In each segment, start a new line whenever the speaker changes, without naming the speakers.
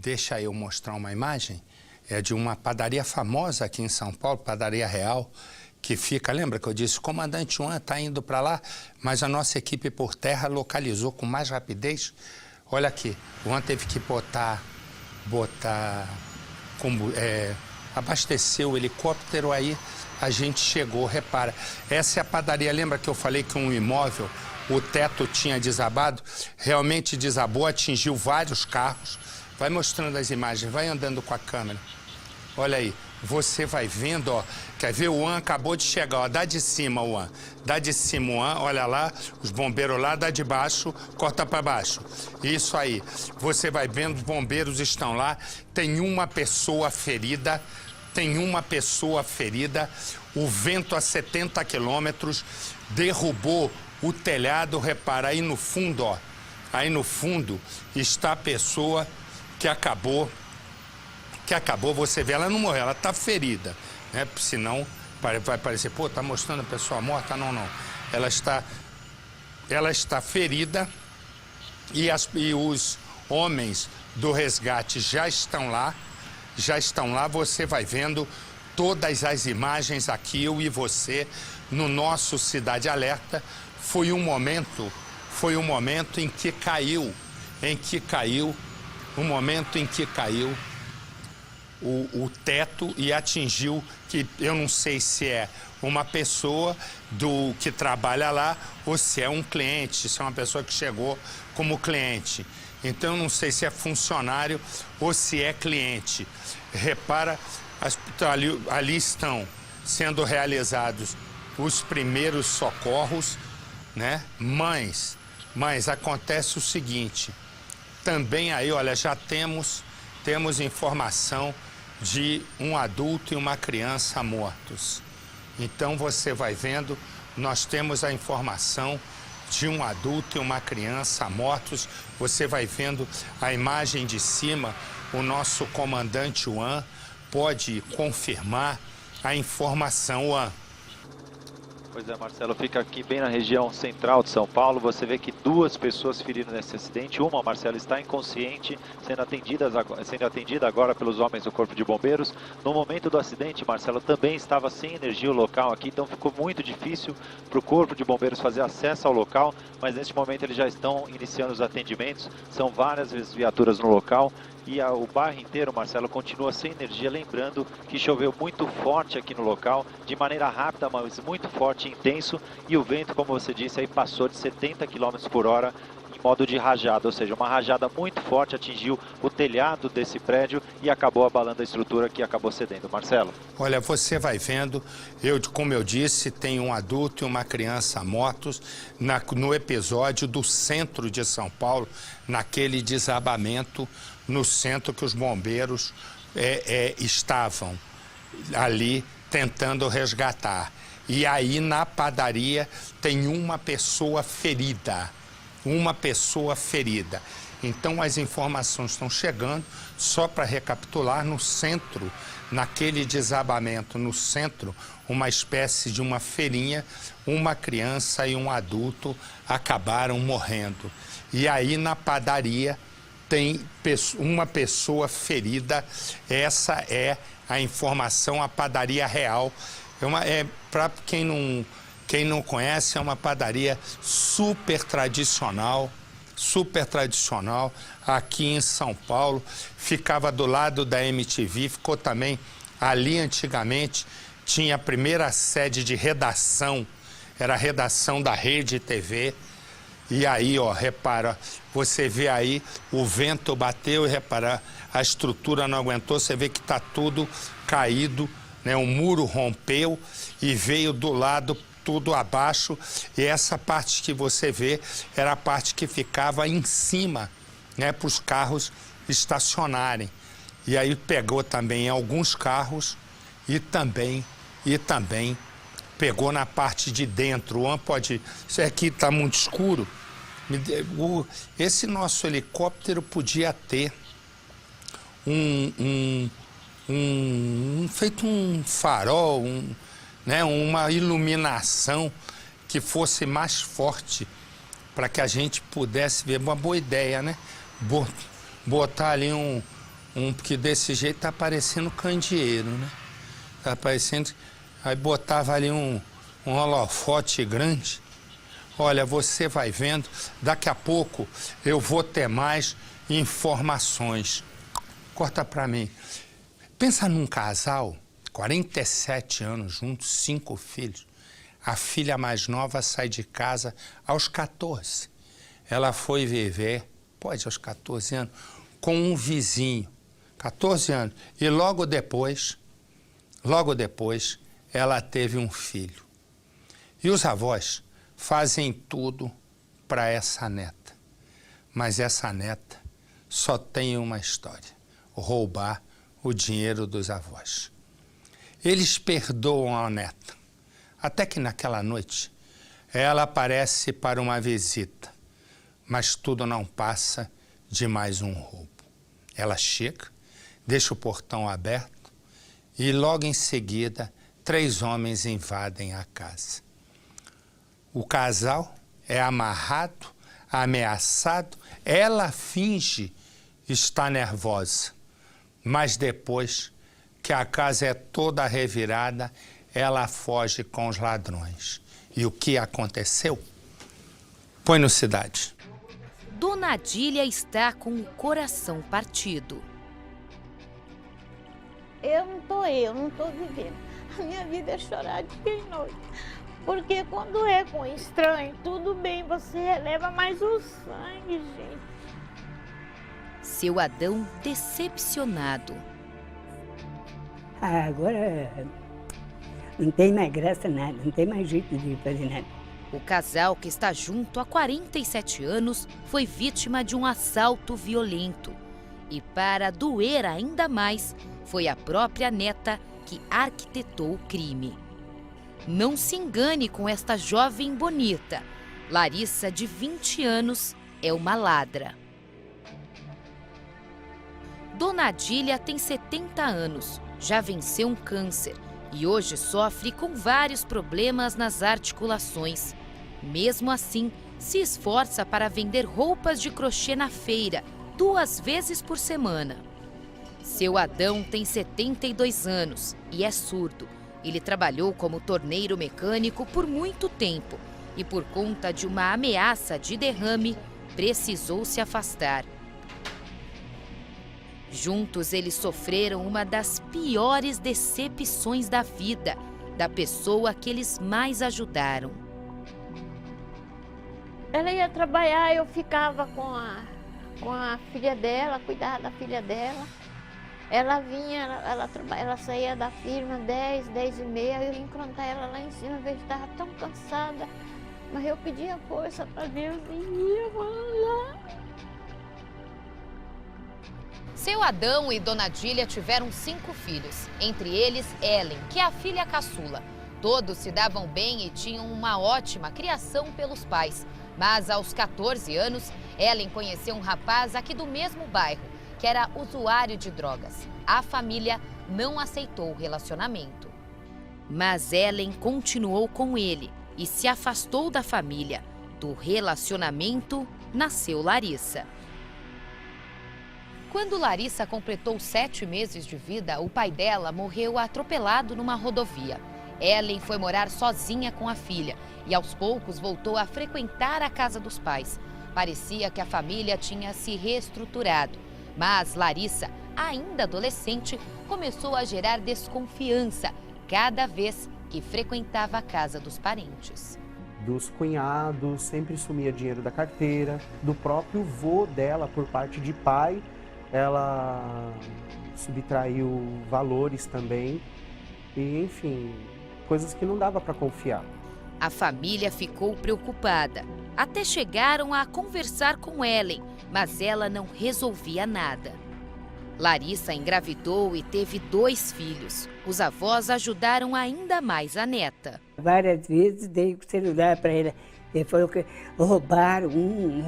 deixa eu mostrar uma imagem, é de uma padaria famosa aqui em São Paulo, Padaria Real, que fica, lembra que eu disse, o comandante Juan está indo para lá, mas a nossa equipe por terra localizou com mais rapidez. Olha aqui, o Juan teve que abastecer o helicóptero, aí a gente chegou, repara. Essa é a padaria, lembra que eu falei que um imóvel, o teto tinha desabado? Realmente desabou, atingiu vários carros. Vai mostrando as imagens, vai andando com a câmera. Olha aí, você vai vendo, ó. Quer ver? O Juan acabou de chegar, ó. Dá de cima, Juan. Dá de cima, Juan. Olha lá, os bombeiros lá, dá de baixo, corta para baixo. Isso aí. Você vai vendo, os bombeiros estão lá. Tem uma pessoa ferida. O vento a 70 quilômetros derrubou o telhado. Repara, aí no fundo, ó. Aí no fundo está a pessoa que acabou, você vê, ela não morreu, ela está ferida, né? Senão vai parecer, pô, tá mostrando a pessoa morta. Não, não. Ela está ferida e os homens do resgate já estão lá, você vai vendo todas as imagens aqui, eu e você, no nosso Cidade Alerta. Foi um momento em que caiu, o teto e atingiu, que eu não sei se é uma pessoa que trabalha lá ou se é um cliente, se é uma pessoa que chegou como cliente. Então eu não sei se é funcionário ou se é cliente. Repara, ali estão sendo realizados os primeiros socorros, né? Mas acontece o seguinte, também aí, olha, já temos informação de um adulto e uma criança mortos. Então você vai vendo, nós temos a informação de um adulto e uma criança mortos. Você vai vendo a imagem de cima, o nosso comandante Juan pode confirmar a informação, Juan.
Pois é, Marcelo, fica aqui bem na região central de São Paulo. Você vê que 2 pessoas feriram nesse acidente. Uma, Marcelo, está inconsciente, sendo atendida agora pelos homens do Corpo de Bombeiros. No momento do acidente, Marcelo, também estava sem energia o local aqui, então ficou muito difícil para o Corpo de Bombeiros fazer acesso ao local, mas neste momento eles já estão iniciando os atendimentos. São várias viaturas no local. E o bairro inteiro, Marcelo, continua sem energia. Lembrando que choveu muito forte aqui no local, de maneira rápida, mas muito forte e intenso. E o vento, como você disse, aí passou de 70 km por hora em modo de rajada. Ou seja, uma rajada muito forte atingiu o telhado desse prédio e acabou abalando a estrutura, que acabou cedendo. Marcelo.
Olha, você vai vendo, como eu disse, tem um adulto e uma criança mortos no episódio do centro de São Paulo, naquele desabamento no centro que os bombeiros estavam ali tentando resgatar. E aí na padaria tem uma pessoa ferida. Então as informações estão chegando, só para recapitular, no centro, naquele desabamento, no centro, uma espécie de uma feirinha, uma criança e um adulto acabaram morrendo. E aí na padaria tem uma pessoa ferida. Essa é a informação, a Padaria Real. Para quem não conhece, é uma padaria super tradicional aqui em São Paulo. Ficava do lado da MTV, ficou também ali antigamente, tinha a primeira sede de redação, era a redação da Rede TV. E aí, ó, repara, você vê aí, o vento bateu e repara, a estrutura não aguentou, você vê que está tudo caído, né? O muro rompeu e veio do lado tudo abaixo. E essa parte que você vê era a parte que ficava em cima, né, para os carros estacionarem. E aí pegou também alguns carros e também pegou na parte de dentro. Isso aqui está muito escuro. Esse nosso helicóptero podia ter feito um farol, né, uma iluminação que fosse mais forte, para que a gente pudesse ver. Uma boa ideia, né? Botar ali porque desse jeito tá parecendo candeeiro, né? Tá parecendo... Aí botava ali um holofote grande. Olha, você vai vendo, daqui a pouco eu vou ter mais informações. Corta pra mim. Pensa num casal, 47 anos juntos, 5 filhos. A filha mais nova sai de casa aos 14. Ela foi viver, aos 14 anos, com um vizinho. 14 anos. E logo depois, ela teve um filho. E os avós fazem tudo para essa neta. Mas essa neta só tem uma história: roubar o dinheiro dos avós. Eles perdoam a neta, até que naquela noite ela aparece para uma visita, mas tudo não passa de mais um roubo. Ela chega, deixa o portão aberto e logo em seguida 3 homens invadem a casa. O casal é amarrado, ameaçado, ela finge estar nervosa, mas depois que a casa é toda revirada, ela foge com os ladrões. E o que aconteceu? Põe no Cidade.
Dona Adília está com o coração partido.
Eu não tô vivendo. A minha vida é chorar dia e noite. Porque quando é com estranho, tudo bem, você releva mais o sangue, gente.
Seu Adão decepcionado.
Agora não tem mais graça nada, não tem mais jeito de fazer nada.
O casal, que está junto há 47 anos, foi vítima de um assalto violento. E para doer ainda mais, foi a própria neta que arquitetou o crime. Não se engane com esta jovem bonita. Larissa, de 20 anos, é uma ladra. Dona Adília tem 70 anos, já venceu um câncer e hoje sofre com vários problemas nas articulações. Mesmo assim, se esforça para vender roupas de crochê na feira, 2 vezes por semana. Seu Adão tem 72 anos e é surdo. Ele trabalhou como torneiro mecânico por muito tempo e, por conta de uma ameaça de derrame, precisou se afastar. Juntos, eles sofreram uma das piores decepções da vida, da pessoa que eles mais ajudaram.
Ela ia trabalhar, eu ficava com a filha dela, cuidava da filha dela. Ela vinha, ela saía da firma 10, 10 e meia, eu ia encontrar ela lá em cima, eu estava tão cansada, mas eu pedia força para Deus e ia lá.
Seu Adão e Dona Adília tiveram 5 filhos, entre eles Ellen, que é a filha caçula. Todos se davam bem e tinham uma ótima criação pelos pais. Mas aos 14 anos, Ellen conheceu um rapaz aqui do mesmo bairro, que era usuário de drogas. A família não aceitou o relacionamento. Mas Ellen continuou com ele e se afastou da família. Do relacionamento nasceu Larissa. Quando Larissa completou 7 meses de vida, o pai dela morreu atropelado numa rodovia. Ellen foi morar sozinha com a filha e aos poucos voltou a frequentar a casa dos pais. Parecia que a família tinha se reestruturado, mas Larissa, ainda adolescente, começou a gerar desconfiança cada vez que frequentava a casa dos parentes.
Dos cunhados, sempre sumia dinheiro da carteira, do próprio vô dela, por parte de pai, ela subtraiu valores também e, enfim, coisas que não dava para confiar.
A família ficou preocupada. Até chegaram a conversar com Ellen, mas ela não resolvia nada. Larissa engravidou e teve 2 filhos. Os avós ajudaram ainda mais a neta.
Várias vezes dei o celular para ela. Ele falou que roubaram um,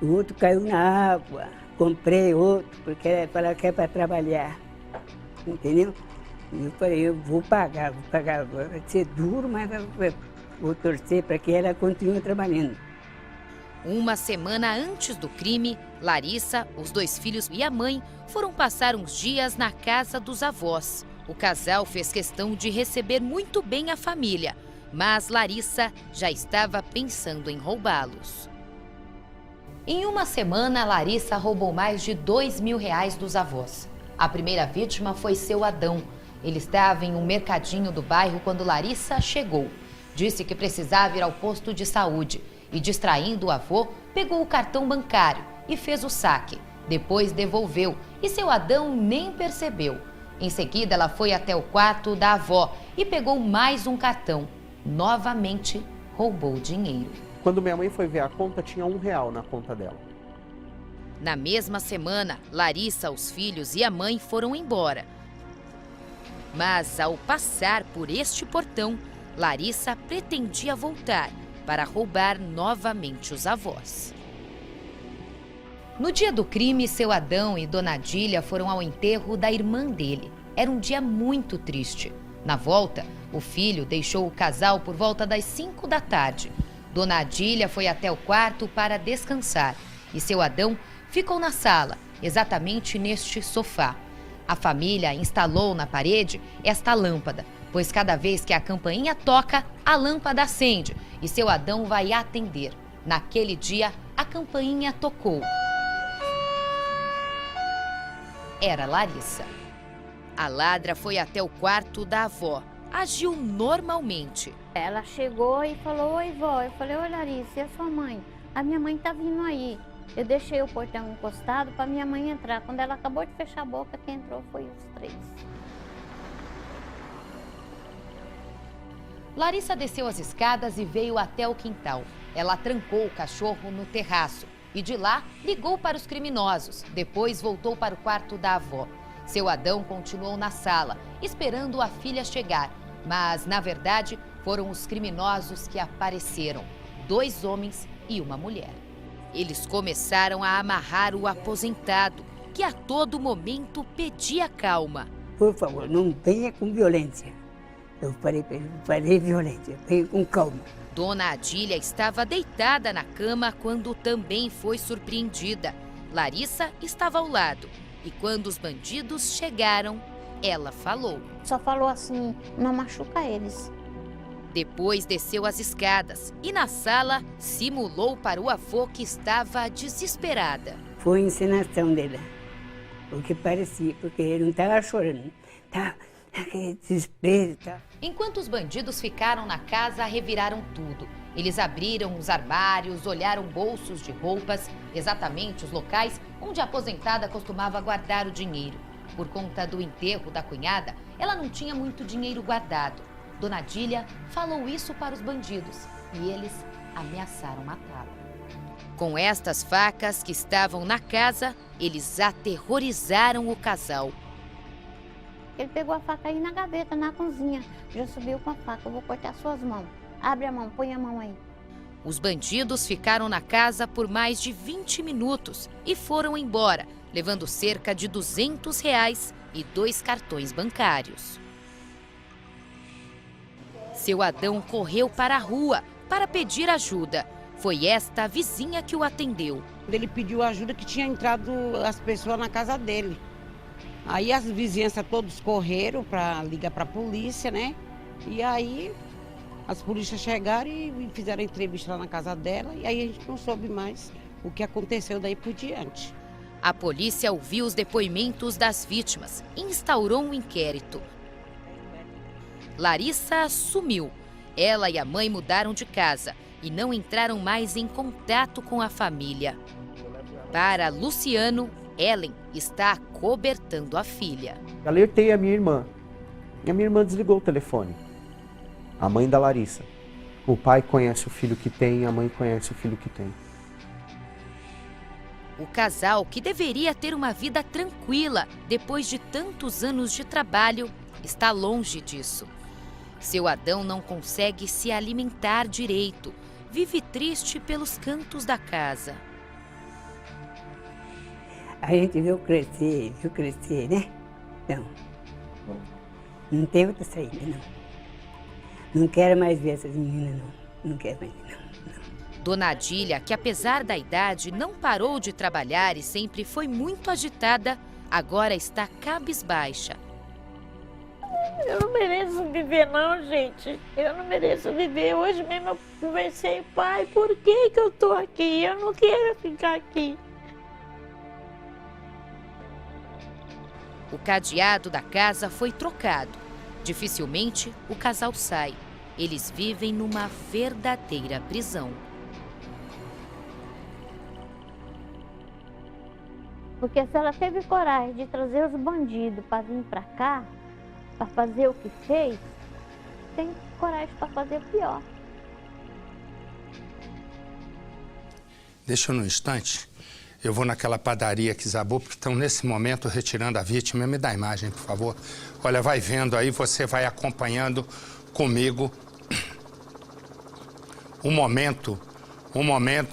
o outro caiu na água. Comprei outro, porque ela falou que é para trabalhar. Entendeu? E eu falei, eu vou pagar. Vai ser duro, mas eu vou torcer para que ela continue trabalhando.
Uma semana antes do crime, Larissa, os 2 filhos e a mãe foram passar uns dias na casa dos avós. O casal fez questão de receber muito bem a família, mas Larissa já estava pensando em roubá-los. Em uma semana, Larissa roubou mais de R$2.000 dos avós. A primeira vítima foi seu Adão. Ele estava em um mercadinho do bairro quando Larissa chegou. Disse que precisava ir ao posto de saúde e, distraindo o avô, pegou o cartão bancário e fez o saque. Depois devolveu e seu Adão nem percebeu. Em seguida, ela foi até o quarto da avó e pegou mais um cartão. Novamente, roubou o dinheiro.
Quando minha mãe foi ver a conta, tinha R$1 na conta dela.
Na mesma semana, Larissa, os filhos e a mãe foram embora. Mas, ao passar por este portão, Larissa pretendia voltar para roubar novamente os avós. No dia do crime, seu Adão e Dona Adília foram ao enterro da irmã dele. Era um dia muito triste. Na volta, o filho deixou o casal por volta das 5 da tarde. Dona Adília foi até o quarto para descansar e seu Adão ficou na sala, exatamente neste sofá. A família instalou na parede esta lâmpada, pois cada vez que a campainha toca, a lâmpada acende e seu Adão vai atender. Naquele dia, a campainha tocou. Era Larissa. A ladra foi até o quarto da avó. Agiu normalmente.
Ela chegou e falou: oi, vó. Eu falei: oi, Larissa, e a sua mãe? A minha mãe tá vindo aí. Eu deixei o portão encostado para minha mãe entrar. Quando ela acabou de fechar a boca, quem entrou foi os 3.
Larissa desceu as escadas e veio até o quintal. Ela trancou o cachorro no terraço e de lá ligou para os criminosos. Depois voltou para o quarto da avó. Seu Adão continuou na sala, esperando a filha chegar. Mas, na verdade, foram os criminosos que apareceram. 2 homens e uma mulher. Eles começaram a amarrar o aposentado, que a todo momento pedia calma.
Por favor, não venha com violência. Eu falei para ele: farei violência, venha com calma.
Dona Adília estava deitada na cama quando também foi surpreendida. Larissa estava ao lado e quando os bandidos chegaram, ela falou.
Só falou assim: não machuca eles.
Depois desceu as escadas e na sala simulou para o avô que estava desesperada.
Foi a encenação dela, o que parecia, porque ele não estava chorando, estava aquele desespero.
Enquanto os bandidos ficaram na casa, reviraram tudo. Eles abriram os armários, olharam bolsos de roupas, exatamente os locais onde a aposentada costumava guardar o dinheiro. Por conta do enterro da cunhada, ela não tinha muito dinheiro guardado. Dona Adília falou isso para os bandidos e eles ameaçaram matá-la. Com estas facas que estavam na casa, eles aterrorizaram o casal.
Ele pegou a faca aí na gaveta, na cozinha. Já subiu com a faca: eu vou cortar suas mãos. Abre a mão, põe a mão aí.
Os bandidos ficaram na casa por mais de 20 minutos e foram embora, levando cerca de R$200 e 2 cartões bancários. Seu Adão correu para a rua para pedir ajuda. Foi esta a vizinha que o atendeu.
Ele pediu ajuda que tinha entrado as pessoas na casa dele. Aí as vizinhanças todos correram para ligar para a polícia, né? E aí as polícias chegaram e fizeram a entrevista lá na casa dela. E aí a gente não soube mais o que aconteceu daí por diante.
A polícia ouviu os depoimentos das vítimas e instaurou um inquérito. Larissa sumiu. Ela e a mãe mudaram de casa e não entraram mais em contato com a família. Para Luciano, Ellen está acobertando a filha.
Alertei a minha irmã. E a minha irmã desligou o telefone. A mãe da Larissa. O pai conhece o filho que tem, a mãe conhece o filho que tem.
O casal, que deveria ter uma vida tranquila depois de tantos anos de trabalho, está longe disso. Seu Adão não consegue se alimentar direito, vive triste pelos cantos da casa.
A gente viu crescer, né? Não tem outra saída, não. Não quero mais ver essas meninas, não. Não quero mais, não.
Dona Adília, que apesar da idade não parou de trabalhar e sempre foi muito agitada, agora está cabisbaixa.
Eu não mereço viver não, gente. Eu não mereço viver. Hoje mesmo eu conversei, pai, por que eu tô aqui? Eu não quero ficar aqui.
O cadeado da casa foi trocado. Dificilmente o casal sai. Eles vivem numa verdadeira prisão.
Porque se ela teve coragem de trazer os bandidos para vir para cá, para fazer o que fez, tem coragem para fazer o pior.
Deixa eu num instante, eu vou naquela padaria que desabou, porque estão nesse momento retirando a vítima. Me dá a imagem, por favor. Olha, vai vendo aí, você vai acompanhando comigo o momento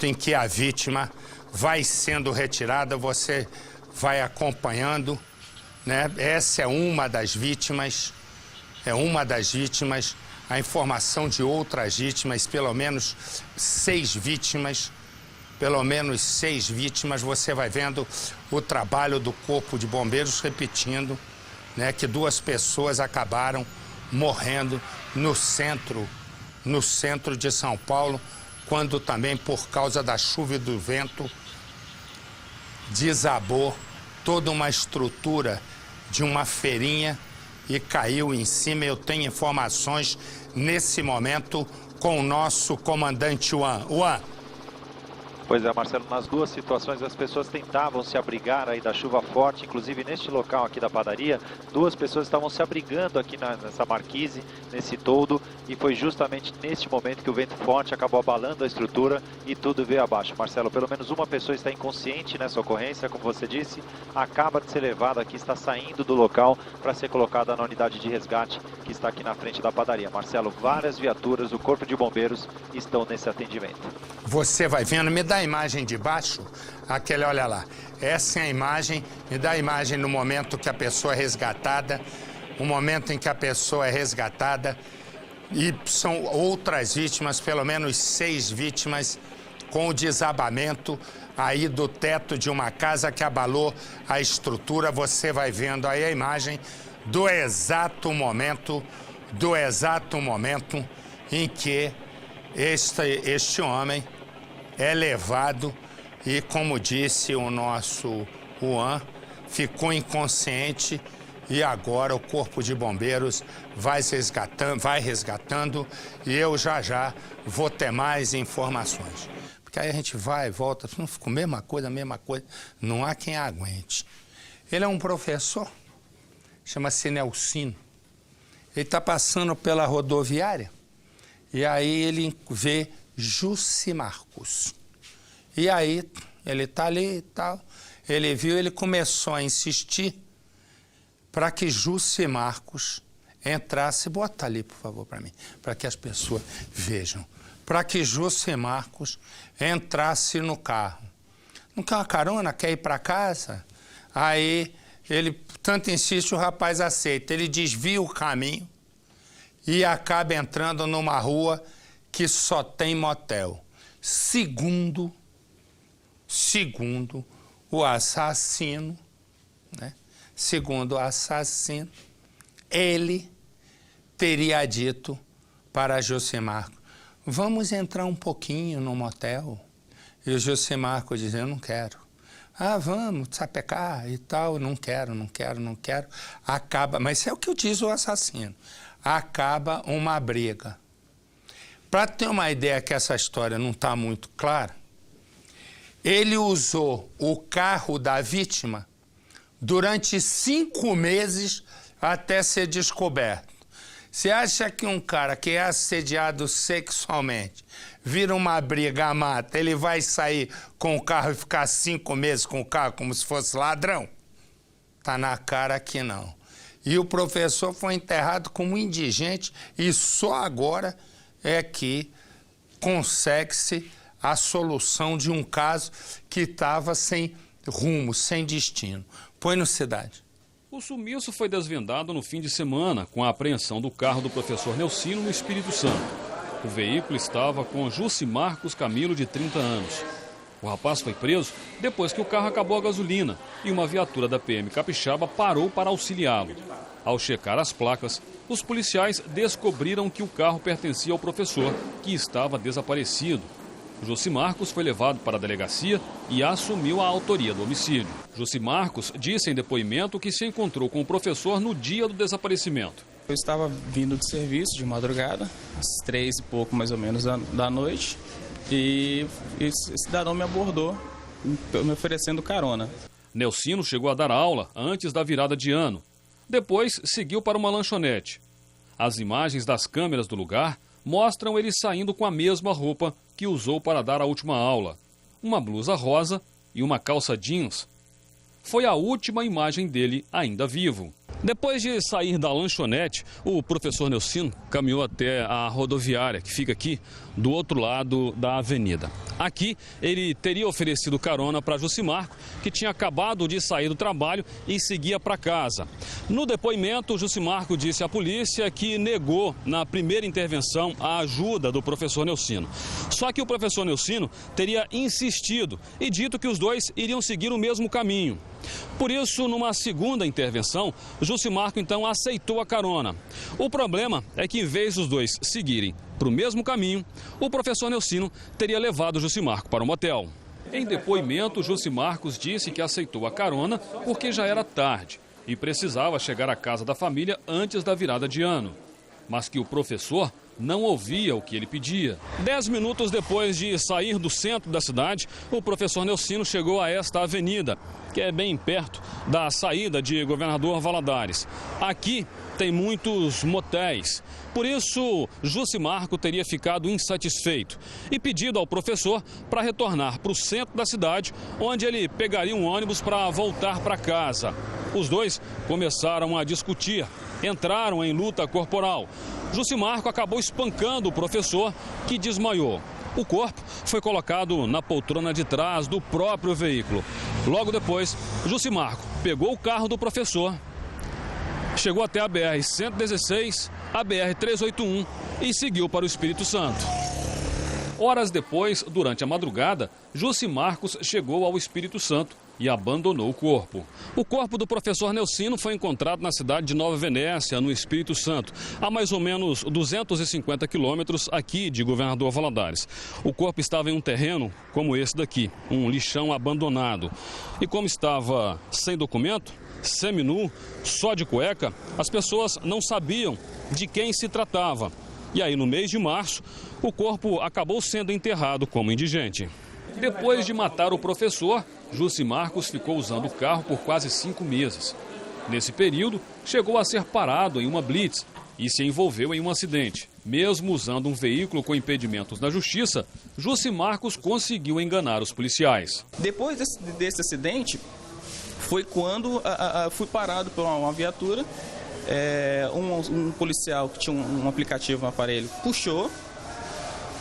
em que a vítima vai sendo retirada, você vai acompanhando, né? Essa é uma das vítimas, a informação de outras vítimas, pelo menos seis vítimas, você vai vendo o trabalho do Corpo de Bombeiros repetindo, né, que 2 pessoas acabaram morrendo no centro de São Paulo, quando também, por causa da chuva e do vento, desabou toda uma estrutura de uma feirinha e caiu em cima. Eu tenho informações nesse momento com o nosso comandante Juan.
Pois é, Marcelo, nas duas situações as pessoas tentavam se abrigar aí da chuva forte, inclusive neste local aqui da padaria, 2 pessoas estavam se abrigando aqui nessa marquise, nesse toldo, e foi justamente neste momento que o vento forte acabou abalando a estrutura e tudo veio abaixo. Marcelo, pelo menos uma pessoa está inconsciente nessa ocorrência, como você disse, acaba de ser levada aqui, está saindo do local para ser colocada na unidade de resgate que está aqui na frente da padaria. Marcelo, várias viaturas do Corpo de Bombeiros estão nesse atendimento.
Você vai vendo, me dá a imagem de baixo, aquele, olha lá, essa é a imagem, me dá a imagem no momento que a pessoa é resgatada, e são outras vítimas, pelo menos 6 vítimas, com o desabamento aí do teto de uma casa que abalou a estrutura. Você vai vendo aí a imagem do exato momento em que este homem é levado e, como disse o nosso Juan, ficou inconsciente e agora o Corpo de Bombeiros vai resgatando e eu já vou ter mais informações. Porque aí a gente vai e volta, não ficou a mesma coisa, não há quem aguente. Ele é um professor, chama-se Nelcino. Ele está passando pela rodoviária e aí ele vê Jussi Marcos. E aí, ele está ali e tal, ele viu, ele começou a insistir para que Jussi Marcos entrasse, bota ali, por favor, para mim, para que as pessoas vejam, para que Jussi Marcos entrasse no carro. Não quer uma carona, quer ir para casa? Aí, ele tanto insiste, o rapaz aceita, ele desvia o caminho e acaba entrando numa rua que só tem motel. Segundo o assassino, né? Segundo o assassino, ele teria dito para Jussi Marcos, vamos entrar um pouquinho no motel. E o Jussi Marcos dizia, eu não quero. Ah, vamos sapecar e tal, não quero. Acaba, mas isso é o que diz o assassino. Acaba uma briga. Para ter uma ideia que essa história não está muito clara, ele usou o carro da vítima durante 5 meses até ser descoberto. Você acha que um cara que é assediado sexualmente, vira uma briga, mata, ele vai sair com o carro e ficar 5 meses com o carro como se fosse ladrão? Tá na cara que não. E o professor foi enterrado como indigente e só agora é que consegue-se a solução de um caso que estava sem rumo, sem destino. Põe no Cidade.
O sumiço foi desvendado no fim de semana, com a apreensão do carro do professor Nelcino no Espírito Santo. O veículo estava com Jussi Marcos Camilo, de 30 anos. O rapaz foi preso depois que o carro acabou a gasolina e uma viatura da PM Capixaba parou para auxiliá-lo. Ao checar as placas, os policiais descobriram que o carro pertencia ao professor, que estava desaparecido. Jussi Marcos foi levado para a delegacia e assumiu a autoria do homicídio. Jussi Marcos disse em depoimento que se encontrou com o professor no dia do desaparecimento.
Eu estava vindo de serviço de madrugada, às 3 e pouco mais ou menos da noite, e esse cidadão me abordou, me oferecendo carona.
Nelcino chegou a dar aula antes da virada de ano. Depois seguiu para uma lanchonete. As imagens das câmeras do lugar mostram ele saindo com a mesma roupa que usou para dar a última aula. Uma blusa rosa e uma calça jeans. Foi a última imagem dele ainda vivo. Depois de sair da lanchonete, o professor Nelcino caminhou até a rodoviária, que fica aqui do outro lado da avenida. Aqui, ele teria oferecido carona para Jussi Marcos, que tinha acabado de sair do trabalho e seguia para casa. No depoimento, Jussi Marcos disse à polícia que negou, na primeira intervenção, a ajuda do professor Nelcino. Só que o professor Nelcino teria insistido e dito que os dois iriam seguir o mesmo caminho. Por isso, numa segunda intervenção, Jussi Marcos então aceitou a carona. O problema é que, em vez dos dois seguirem para o mesmo caminho, o professor Nelcino teria levado Jussi Marcos para o motel. Em depoimento, Jussi Marcos disse que aceitou a carona porque já era tarde e precisava chegar à casa da família antes da virada de ano, mas que o professor não ouvia o que ele pedia. 10 minutos depois de sair do centro da cidade, o professor Nelcino chegou a esta avenida, que é bem perto da saída de Governador Valadares. Aqui tem muitos motéis. Por isso, Jussi Marcos teria ficado insatisfeito e pedido ao professor para retornar para o centro da cidade, onde ele pegaria um ônibus para voltar para casa. Os dois começaram a discutir, entraram em luta corporal. Jussi Marcos acabou espancando o professor, que desmaiou. O corpo foi colocado na poltrona de trás do próprio veículo. Logo depois, Jussi Marcos pegou o carro do professor, chegou até a BR-116, a BR-381 e seguiu para o Espírito Santo. Horas depois, durante a madrugada, Jussi Marcos chegou ao Espírito Santo e abandonou o corpo. O corpo do professor Nelcino foi encontrado na cidade de Nova Venécia, no Espírito Santo, a mais ou menos 250 quilômetros aqui de Governador Valadares. O corpo estava em um terreno como esse daqui, um lixão abandonado. E como estava sem documento, seminu, só de cueca, as pessoas não sabiam de quem se tratava. E aí, no mês de março, o corpo acabou sendo enterrado como indigente. Depois de matar o professor, Jussi Marcos ficou usando o carro por quase 5 meses. Nesse período, chegou a ser parado em uma blitz e se envolveu em um acidente. Mesmo usando um veículo com impedimentos na justiça, Jussi Marcos conseguiu enganar os policiais.
Depois desse acidente, foi quando fui parado por uma viatura. Um policial que tinha um aplicativo, um aparelho, puxou,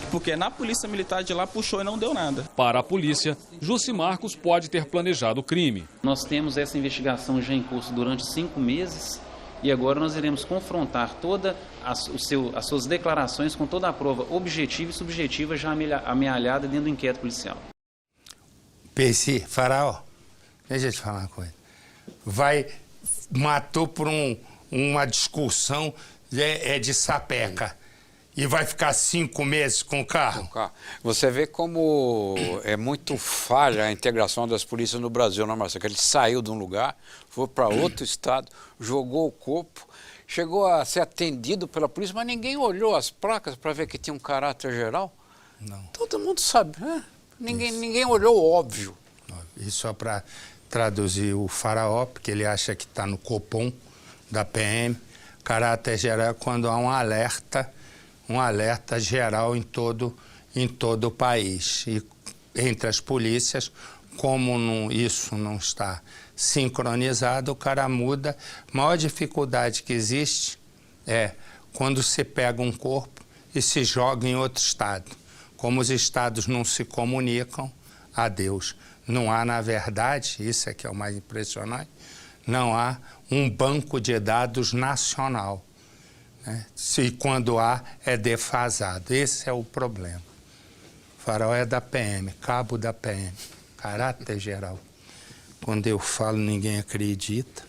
porque na polícia militar de lá puxou e não deu nada.
Para a polícia, Jussi Marcos pode ter planejado o crime.
Nós temos essa investigação já em curso durante 5 meses e agora nós iremos confrontar todas as suas declarações com toda a prova objetiva e subjetiva já amealhada dentro do inquérito policial.
PC, Faraó, deixa eu te falar uma coisa. Matou por uma discussão de sapeca. E vai ficar 5 meses com o carro?
Você vê como é muito falha a integração das polícias no Brasil, não é, Marcelo? Que ele saiu de um lugar, foi para outro estado, jogou o corpo, chegou a ser atendido pela polícia, mas ninguém olhou as placas para ver que tinha um caráter geral.
Não.
Todo mundo sabe, né? Ninguém olhou o óbvio.
E só para traduzir o Faraó, porque ele acha que está no Copom da PM, caráter geral é quando há um alerta geral em todo o país. E entre as polícias, como isso não está sincronizado, o cara muda. A maior dificuldade que existe é quando se pega um corpo e se joga em outro estado. Como os estados não se comunicam, adeus. Não há, na verdade, isso é que é o mais impressionante, não há um banco de dados nacional. né? Se quando há, é defasado. Esse é o problema. O farol é da PM, cabo da PM, caráter geral. Quando eu falo, ninguém acredita.